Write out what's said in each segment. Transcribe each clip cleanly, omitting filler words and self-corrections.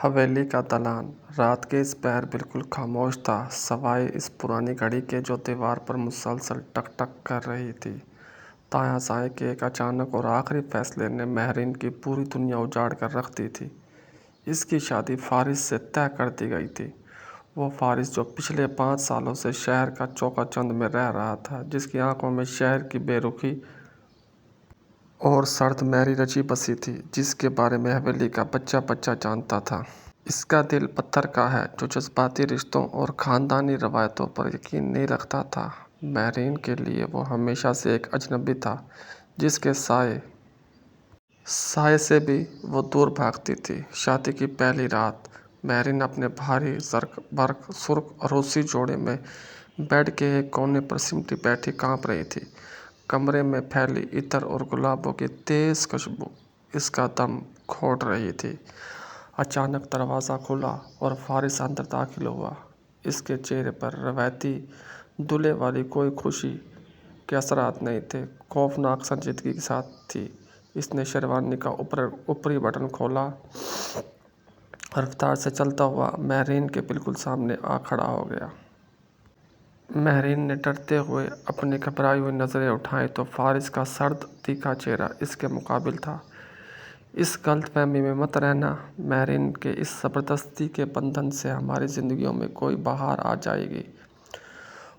حویلی کا دالان رات کے اس پہر بالکل خاموش تھا، سوائے اس پرانی گھڑی کے جو دیوار پر مسلسل ٹک ٹک کر رہی تھی۔ تایاں سائے کے ایک اچانک اور آخری فیصلے نے مہرین کی پوری دنیا اجاڑ کر رکھ دی تھی۔ اس کی شادی فارس سے طے کر دی گئی تھی، وہ فارس جو پچھلے 5 سالوں سے شہر کا چوکا چند میں رہ رہا تھا، جس کی آنکھوں میں شہر کی بے رخی اور سرد مہری رچی بسی تھی، جس کے بارے میں حویلی کا بچہ بچہ جانتا تھا۔ اس کا دل پتھر کا ہے جو جذباتی رشتوں اور خاندانی روایتوں پر یقین نہیں رکھتا تھا۔ مہرین کے لیے وہ ہمیشہ سے ایک اجنبی تھا، جس کے سائے سے بھی وہ دور بھاگتی تھی۔ شادی کی پہلی رات مہرین اپنے بھاری زرق برق سرخ روسی جوڑے میں بیڈ کے ایک کونے پر سمٹی بیٹھی کانپ رہی تھی۔ کمرے میں پھیلی عطر اور گلابوں کی تیز خوشبو اس کا دم گھونٹ رہی تھی۔ اچانک دروازہ کھلا اور فارس اندر داخل ہوا۔ اس کے چہرے پر روایتی دلہے والی کوئی خوشی کے اثرات نہیں تھے، خوفناک سنجیدگی کے ساتھ تھی۔ اس نے شیروانی کا اوپری بٹن کھولا، رفتار سے چلتا ہوا مہرین کے بالکل سامنے آ کھڑا ہو گیا۔ مہرین نے ڈرتے ہوئے اپنی گھبرائی ہوئی نظریں اٹھائیں تو فارس کا سرد تیکھا چہرہ اس کے مقابل تھا۔ اس غلط فہمی میں مت رہنا، مہرین کے اس زبردستی کے بندھن سے ہماری زندگیوں میں کوئی بہار آ جائے گی۔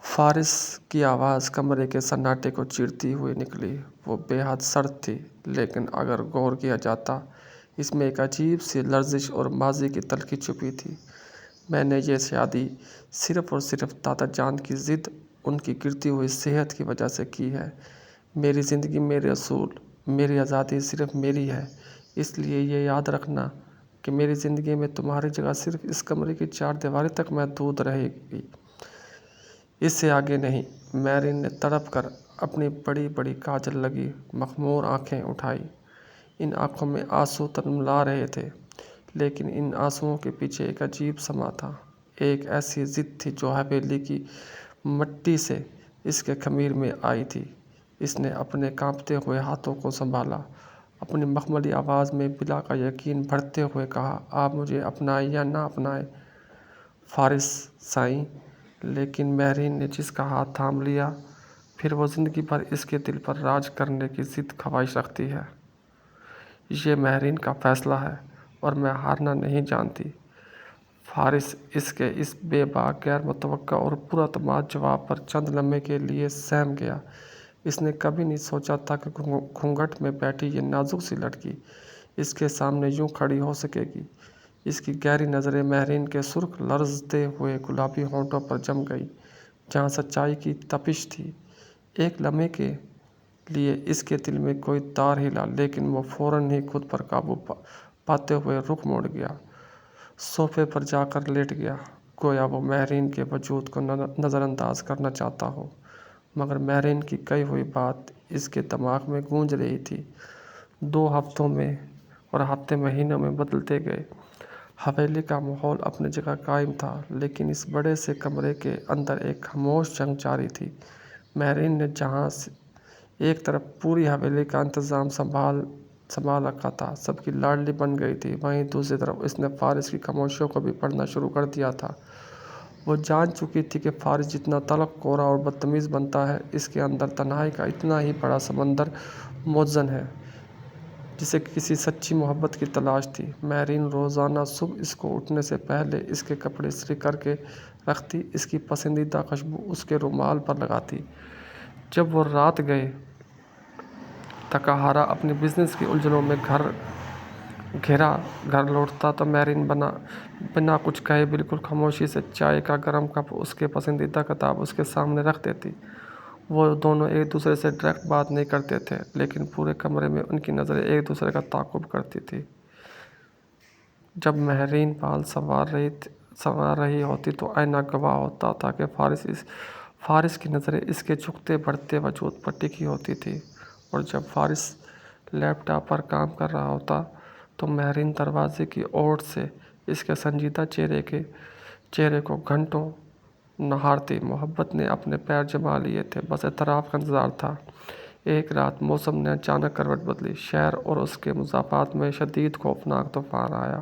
فارس کی آواز کمرے کے سناٹے کو چیرتی ہوئی نکلی۔ وہ بے حد سرد تھی، لیکن اگر غور کیا جاتا اس میں ایک عجیب سی لرزش اور ماضی کی تلخی چھپی تھی۔ میں نے یہ شادی صرف اور صرف دادا جان کی ضد، ان کی گرتی ہوئی صحت کی وجہ سے کی ہے۔ میری زندگی، میرے اصول، میری آزادی صرف میری ہے، اس لیے یہ یاد رکھنا کہ میری زندگی میں تمہاری جگہ صرف اس کمرے کی 4 دیواری تک محدود رہے گی، اس سے آگے نہیں۔ مہرین نے تڑپ کر اپنی بڑی بڑی کاجل لگی مخمور آنکھیں اٹھائیں۔ ان آنکھوں میں آنسو تلملا رہے تھے، لیکن ان آنسوؤں کے پیچھے ایک عجیب سما تھا، ایک ایسی ضد تھی جو حویلی کی مٹی سے اس کے خمیر میں آئی تھی۔ اس نے اپنے کانپتے ہوئے ہاتھوں کو سنبھالا، اپنی مخملی آواز میں بلا کا یقین بھرتے ہوئے کہا، آپ مجھے اپنائیں یا نہ اپنائیں فارس سائیں، لیکن مہرین نے جس کا ہاتھ تھام لیا، پھر وہ زندگی بھر اس کے دل پر راج کرنے کی ضد خواہش رکھتی ہے۔ یہ مہرین کا فیصلہ ہے اور میں ہارنا نہیں جانتی۔ فارس اس کے اس بے باک، غیر متوقع اور پراعتماد جواب پر چند لمحے کے لیے سہم گیا۔ اس نے کبھی نہیں سوچا تھا کہ گھونگھٹ میں بیٹھی یہ نازک سی لڑکی اس کے سامنے یوں کھڑی ہو سکے گی۔ اس کی گہری نظریں مہرین کے سرخ لرزتے ہوئے گلابی ہونٹوں پر جم گئیں، جہاں سچائی کی تپش تھی۔ ایک لمحے کے لیے اس کے دل میں کوئی تار ہلا، لیکن وہ فوراً ہی خود پر قابو پاتے ہوئے رخ موڑ گیا، صوفے پر جا کر لیٹ گیا، گویا وہ مہرین کے وجود کو نظر انداز کرنا چاہتا ہو۔ مگر مہرین کی کہی ہوئی بات اس کے دماغ میں گونج رہی تھی۔ 2 ہفتوں میں اور ہفتے مہینوں میں بدلتے گئے۔ حویلی کا ماحول اپنی جگہ قائم تھا، لیکن اس بڑے سے کمرے کے اندر ایک خاموش جنگ جاری تھی۔ مہرین نے جہاں ایک طرف پوری حویلی کا انتظام سنبھال رکھا تھا، سب کی لاڈلی بن گئی تھی، وہیں دوسری طرف اس نے فارس کی خاموشیوں کو بھی پڑھنا شروع کر دیا تھا۔ وہ جان چکی تھی کہ فارس جتنا تلخ، کورا اور بدتمیز بنتا ہے، اس کے اندر تنہائی کا اتنا ہی بڑا سمندر مخزن ہے، جسے کسی سچی محبت کی تلاش تھی۔ مہرین روزانہ صبح اس کو اٹھنے سے پہلے اس کے کپڑے استری کر کے رکھتی، اس کی پسندیدہ خوشبو اس کے رومال پر لگاتی۔ جب وہ رات تھکا ہارا اپنی بزنس کی الجھنوں میں گھر لوٹتا تو مہرین بنا کچھ کہے بالکل خاموشی سے چائے کا گرم کپ، اس کی پسندیدہ کتاب اس کے سامنے رکھ دیتی۔ وہ دونوں ایک دوسرے سے ڈائریکٹ بات نہیں کرتے تھے، لیکن پورے کمرے میں ان کی نظریں ایک دوسرے کا تعاقب کرتی تھیں۔ جب مہرین بال سنوار رہی ہوتی تو آئینہ گواہ ہوتا تھا کہ فارس کی نظریں اس کے جھکتے بڑھتے وجود پر ٹکی ہوتی تھیں، اور جب فارس لیپ ٹاپ پر کام کر رہا ہوتا تو مہرین دروازے کی اوٹ سے اس کے سنجیدہ چہرے کو گھنٹوں نہارتی۔ محبت نے اپنے پیر جما لیے تھے، بس اعتراف کا انتظار تھا۔ ایک رات موسم نے اچانک کروٹ بدلی، شہر اور اس کے مضافات میں شدید خوفناک طوفان آیا۔